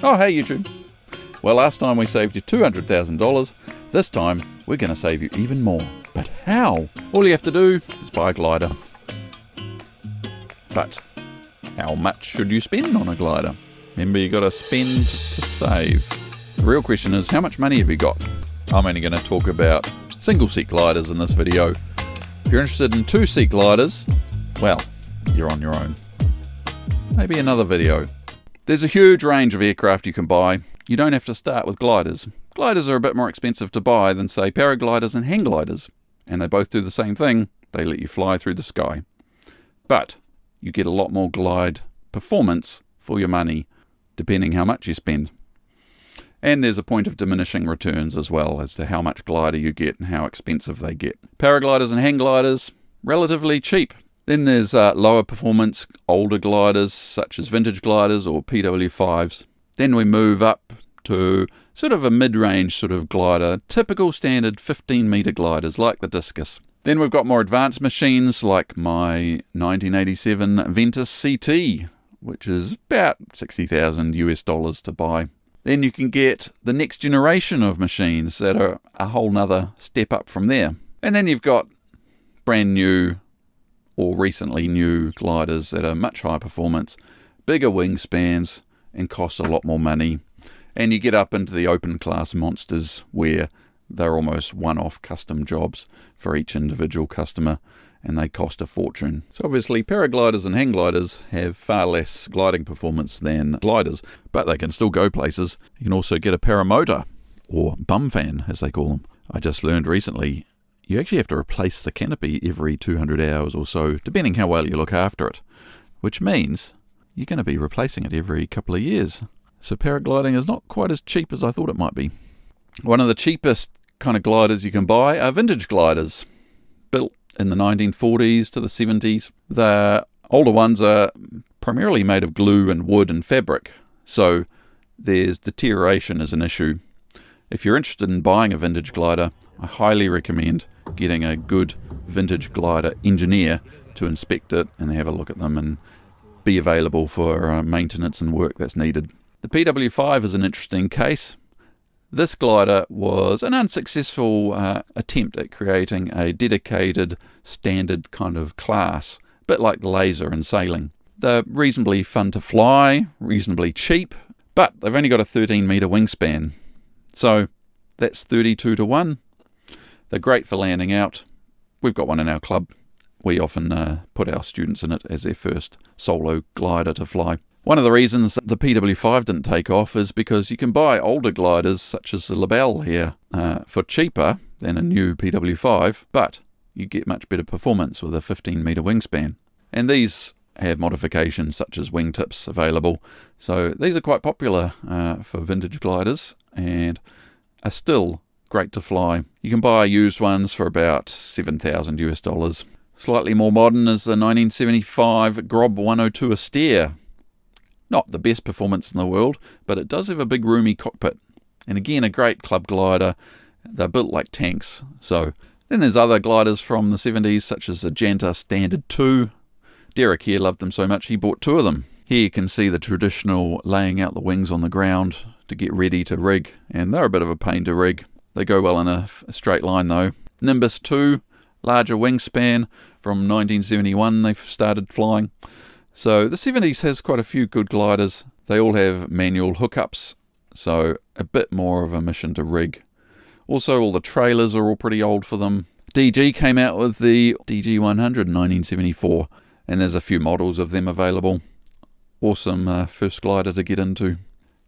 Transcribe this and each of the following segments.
Oh, hey YouTube. Well, last time we saved you $200,000. This time we're going to save you even more. But how? All you have to do is buy a glider. But how much should you spend on a glider? Remember, you got to spend to save. The real question is, how much money have you got? I'm only going to talk about single-seat gliders in this video. If you're interested in two-seat gliders, well, you're on your own. Maybe another video. There's a huge range of aircraft you can buy. You don't have to start with gliders. Gliders are a bit more expensive to buy than, say, paragliders and hang gliders. And they both do the same thing. They let you fly through the sky. But you get a lot more glide performance for your money, depending how much you spend. And there's a point of diminishing returns as well as to how much glider you get and how expensive they get. Paragliders and hang gliders, relatively cheap. Then there's lower performance, older gliders, such as vintage gliders or PW5s. Then we move up to sort of a mid-range sort of glider, typical standard 15-metre gliders like the Discus. Then we've got more advanced machines like my 1987 Ventus CT, which is about $60,000 to buy. Then you can get the next generation of machines that are a whole nother step up from there. And then you've got brand new or recently new gliders that are much higher performance, bigger wingspans, and cost a lot more money. And you get up into the open class monsters where they're almost one-off custom jobs for each individual customer, and they cost a fortune. So obviously paragliders and hang gliders have far less gliding performance than gliders, but they can still go places. You can also get a paramotor, or bum fan as they call them. I just learned recently you actually have to replace the canopy every 200 hours or so, depending how well you look after it, which means you're going to be replacing it every couple of years. So paragliding is not quite as cheap as I thought it might be. One of the cheapest kind of gliders you can buy are vintage gliders, built in the 1940s to the 70s. The older ones are primarily made of glue and wood and fabric, so there's deterioration as an issue. If you're interested in buying a vintage glider, I highly recommend getting a good vintage glider engineer to inspect it and have a look at them and be available for maintenance and work that's needed. The PW5 is an interesting case. This glider was an unsuccessful attempt at creating a dedicated standard kind of class, a bit like the Laser in sailing. They're reasonably fun to fly, reasonably cheap, but they've only got a 13-metre wingspan. So that's 32 to 1. They're great for landing out. We've got one in our club. We often put our students in it as their first solo glider to fly. One of the reasons the PW5 didn't take off is because you can buy older gliders such as the Labelle here for cheaper than a new PW5, but you get much better performance with a 15-metre wingspan. And these have modifications such as wingtips available. So these are quite popular for vintage gliders and are still great to fly. You can buy used ones for about $7,000. Slightly more modern is the 1975 Grob 102 Astaire. Not the best performance in the world, but it does have a big roomy cockpit. And again, a great club glider. They're built like tanks. So then there's other gliders from the 70s, such as the Janta Standard 2. Derek here loved them so much he bought 2 of them. Here you can see the traditional laying out the wings on the ground to get ready to rig, and they're a bit of a pain to rig. They go well in a straight line though. Nimbus 2, larger wingspan, from 1971 they've started flying. So the 70s has quite a few good gliders. They all have manual hookups, so a bit more of a mission to rig. Also all the trailers are all pretty old for them. DG came out with the DG 100 in 1974, and there's a few models of them available. Awesome first glider to get into.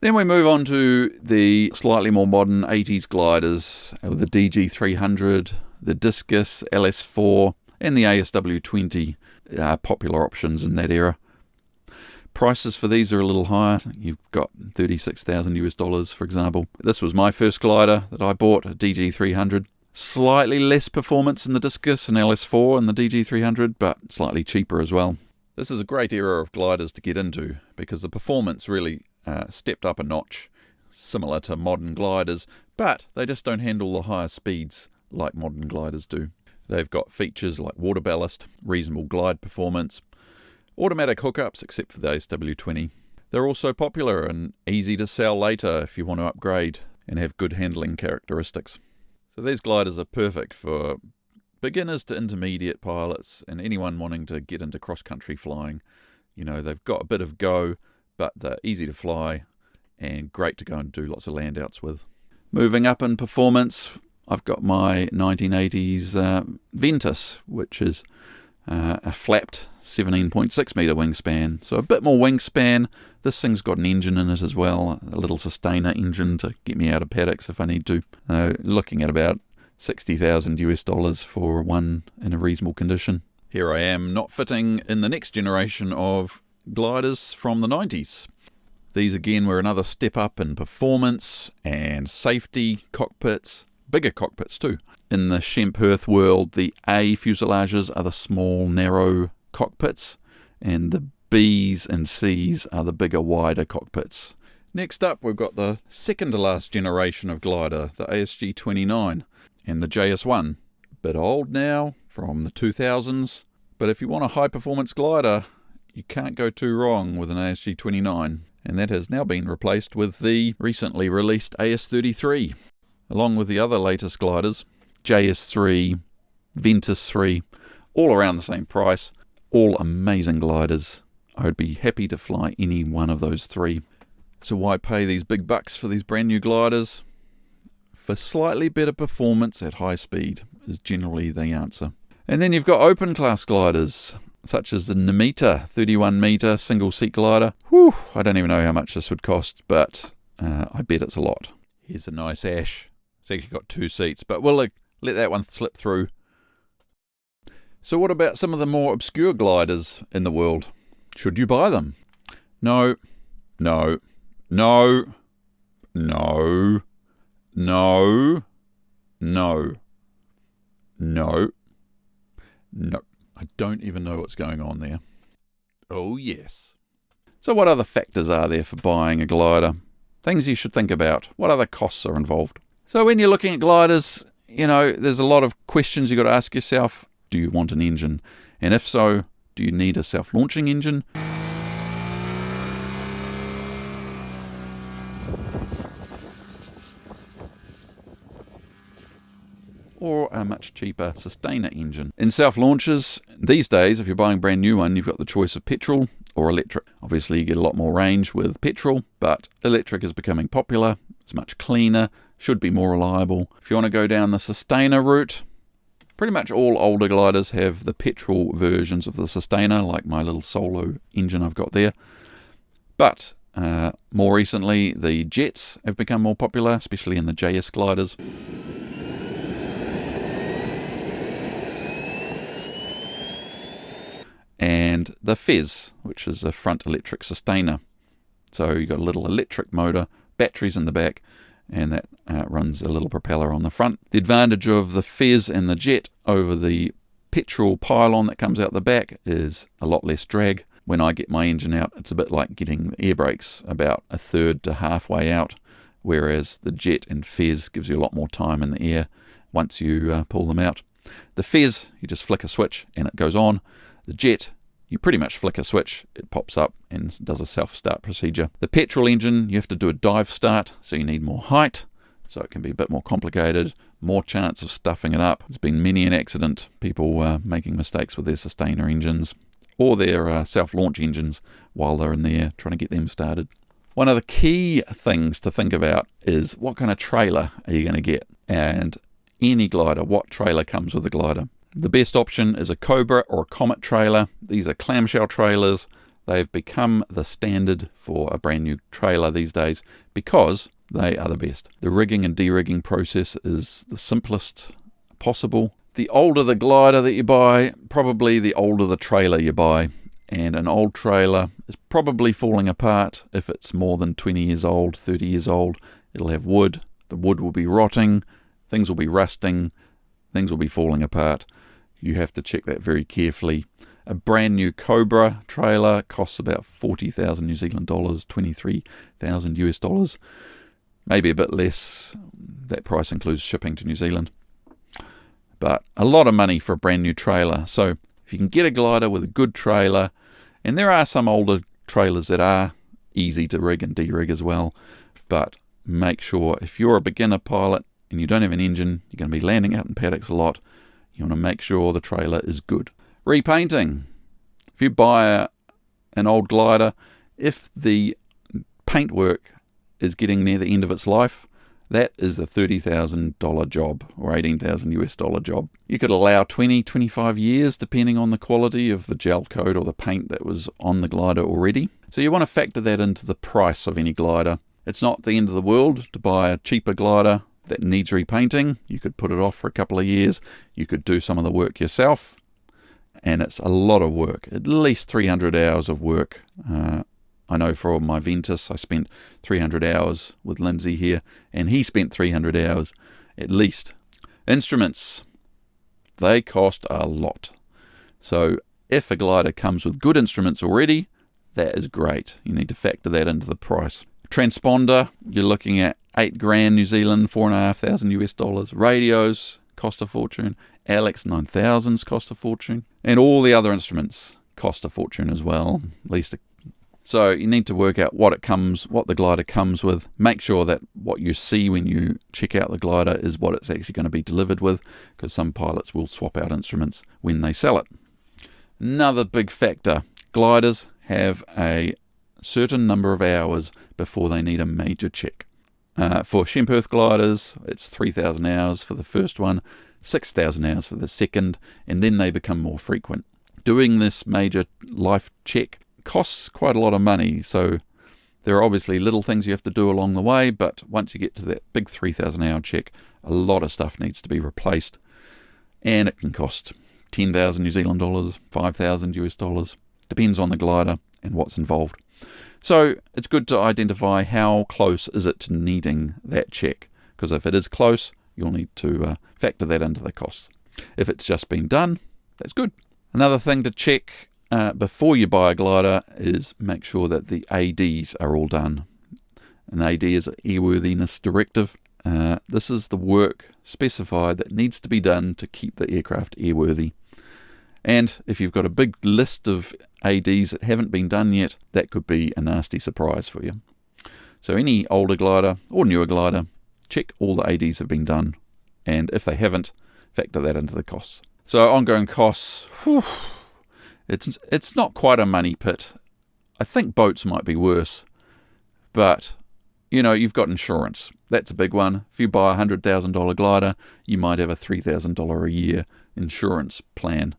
Then we move on to the slightly more modern 80s gliders, the DG 300, the Discus, LS4, and the ASW 20, popular options in that era. Prices for these are a little higher. You've got $36,000 for example. This was my first glider that I bought, a DG 300. Slightly less performance in the Discus and LS4 and the DG 300, but slightly cheaper as well. This is a great era of gliders to get into because the performance really stepped up a notch, similar to modern gliders, but they just don't handle the higher speeds like modern gliders do. They've got features like water ballast, reasonable glide performance, automatic hookups except for the ASW 20. They're also popular and easy to sell later if you want to upgrade and have good handling characteristics. So these gliders are perfect for beginners to intermediate pilots and anyone wanting to get into cross-country flying. You know, they've got a bit of go, but they're easy to fly and great to go and do lots of landouts with. Moving up in performance, I've got my 1980s Ventus, which is a flapped 17.6 metre wingspan. So a bit more wingspan. This thing's got an engine in it as well, a little sustainer engine to get me out of paddocks if I need to. Looking at about $60,000 for one in a reasonable condition. Here I am, not fitting in the next generation of gliders from the 90s. These again were another step up in performance and safety, cockpits, bigger cockpits too. In the Schempp world, the A fuselages are the small, narrow cockpits, and the B's and C's are the bigger, wider cockpits. Next up, we've got the second to last generation of glider, the ASG-29 and the JS-1. Bit old now, from the 2000s, but if you want a high-performance glider, you can't go too wrong with an ASG-29, and that has now been replaced with the recently released AS-33, along with the other latest gliders, JS-3, Ventus 3, all around the same price, all amazing gliders. I would be happy to fly any one of those three. So why pay these big bucks for these brand new gliders? For slightly better performance at high speed is generally the answer. And then you've got open class gliders, such as the Nemita 31 metre single seat glider. Whew, I don't even know how much this would cost, but I bet it's a lot. Here's a nice Ash. It's actually got 2 seats, but we'll let that one slip through. So what about some of the more obscure gliders in the world? Should you buy them? No, no, no, no, no, no, no, no. I don't even know what's going on there. Oh yes. So what other factors are there for buying a glider? Things you should think about. What other costs are involved? So when you're looking at gliders, you know, there's a lot of questions you've got to ask yourself. Do you want an engine? And if so, do you need a self-launching engine? Or a much cheaper sustainer engine. In self-launches, these days, if you're buying a brand new one, you've got the choice of petrol or electric. Obviously, you get a lot more range with petrol, but electric is becoming popular. It's much cleaner, should be more reliable. If you want to go down the sustainer route, pretty much all older gliders have the petrol versions of the sustainer, like my little solo engine I've got there. But more recently, the jets have become more popular, especially in the JS gliders. And the Fez, which is a front electric sustainer. So you've got a little electric motor, batteries in the back, and that runs a little propeller on the front. The advantage of the Fez and the jet over the petrol pylon that comes out the back is a lot less drag. When I get my engine out, it's a bit like getting the air brakes about a third to halfway out, whereas the jet and Fez gives you a lot more time in the air once you pull them out. The Fez, you just flick a switch and it goes on. The jet, you pretty much flick a switch, it pops up and does a self-start procedure. The petrol engine, you have to do a dive start, so you need more height, so it can be a bit more complicated, more chance of stuffing it up. There's been many an accident, people making mistakes with their sustainer engines or their self-launch engines while they're in there trying to get them started. One of the key things to think about is what kind of trailer are you going to get? And any glider, what trailer comes with a glider? The best option is a Cobra or a Comet trailer. These are clamshell trailers. They've become the standard for a brand new trailer these days because they are the best. The rigging and de-rigging process is the simplest possible. The older the glider that you buy, probably the older the trailer you buy. And an old trailer is probably falling apart. If it's more than 20 years old, 30 years old, it'll have wood. The wood will be rotting. Things will be rusting. Things will be falling apart. You have to check that very carefully. A brand new Cobra trailer costs about 40,000 New Zealand dollars, 23,000 US dollars, maybe a bit less. That price includes shipping to New Zealand. But a lot of money for a brand new trailer. So if you can get a glider with a good trailer, and there are some older trailers that are easy to rig and de-rig as well. But make sure if you're a beginner pilot and you don't have an engine, you're going to be landing out in paddocks a lot, you want to make sure the trailer is good. Repainting. If you buy an old glider, if the paintwork is getting near the end of its life, that is a $30,000 job or $18,000 job. You could allow 20, 25 years depending on the quality of the gel coat or the paint that was on the glider already. So you want to factor that into the price of any glider. It's not the end of the world to buy a cheaper glider that needs repainting. You could put it off for a couple of years. You could do some of the work yourself. And it's a lot of work, at least 300 hours of work. I know for my Ventus, I spent 300 hours with Lindsay here, and he spent 300 hours at least. Instruments, they cost a lot. So if a glider comes with good instruments already, that is great. You need to factor that into the price. Transponder, you're looking at $8,000 New Zealand, $4,500 US. Radios cost a fortune. Alex 9000s cost a fortune. And all the other instruments cost a fortune as well. So you need to work out what the glider comes with. Make sure that what you see when you check out the glider is what it's actually going to be delivered with, because some pilots will swap out instruments when they sell it. Another big factor, gliders have a certain number of hours before they need a major check. For Shemperth gliders, it's 3,000 hours for the first one, 6,000 hours for the second, and then they become more frequent. Doing this major life check costs quite a lot of money, so there are obviously little things you have to do along the way, but once you get to that big 3,000 hour check, a lot of stuff needs to be replaced, and it can cost 10,000 New Zealand dollars, 5,000 US dollars, depends on the glider and what's involved. So it's good to identify how close is it to needing that check, because if it is close, you'll need to factor that into the costs. If it's just been done, that's good. Another thing to check before you buy a glider is make sure that the ADs are all done. An AD is an airworthiness directive. This is the work specified that needs to be done to keep the aircraft airworthy. And if you've got a big list of ADs that haven't been done yet, that could be a nasty surprise for you. So any older glider or newer glider, check all the ADs have been done, and if they haven't, factor that into the costs. So ongoing costs, it's not quite a money pit. I think boats might be worse, but you've got insurance. That's a big one. If you buy a $100,000 glider, you might have a $3,000 a year insurance plan.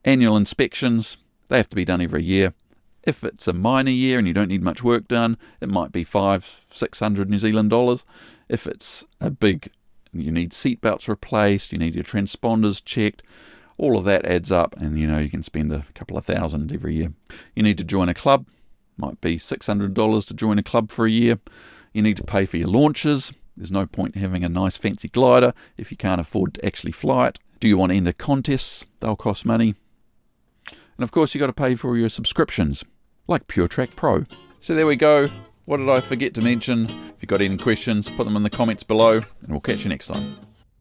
Annual inspections, they have to be done every year. If it's a minor year and you don't need much work done, it might be $500-600 New Zealand dollars. If it's a big, you need seat belts replaced, you need your transponders checked, all of that adds up, and you can spend a couple of thousand every year. You need to join a club, might be $600 to join a club for a year. You need to pay for your launches. There's no point having a nice fancy glider if you can't afford to actually fly it. Do you want to enter contests? They'll cost money. And of course, you've got to pay for your subscriptions, like PureTrack Pro. So there we go. What did I forget to mention? If you've got any questions, put them in the comments below, and we'll catch you next time.